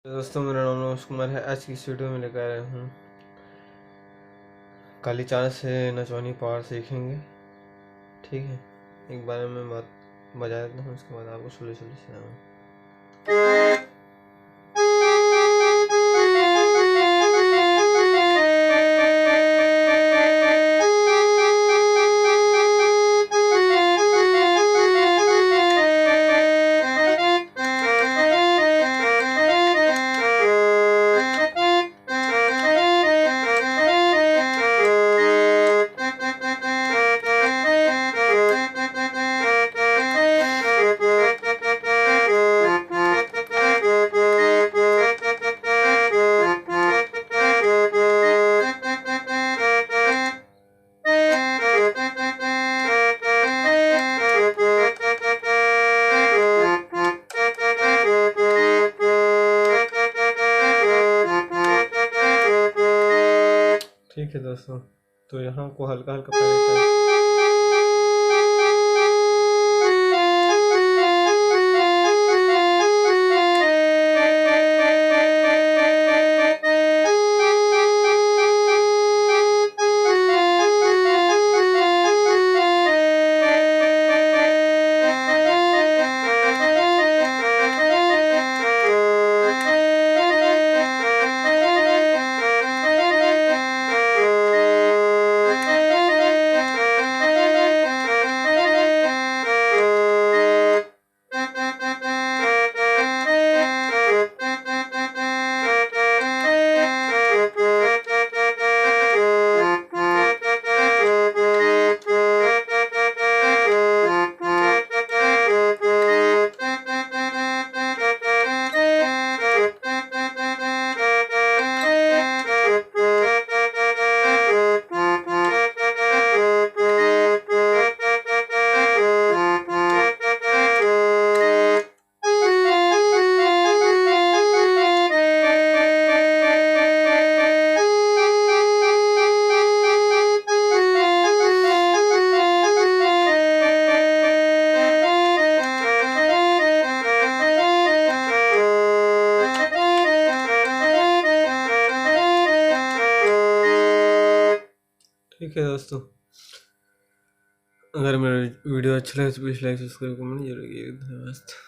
दोस्तों, मेरा नाम नमोश कुमार है। आज की इस वीडियो में लेकर आया हूँ काली चाल से नचवानी पावर सीखेंगे। ठीक है, एक बार मैं बात बजा देता हूँ, उसके बाद आपको सुले सुले से ठीक है दोस्तों, तो यहाँ को हल्का हल्का पहले ठीक है दोस्तों, अगर मेरा वीडियो अच्छा लगे तो प्लीज़ लाइक सब्सक्राइब कमेंट जरूर कीजिए। धन्यवाद।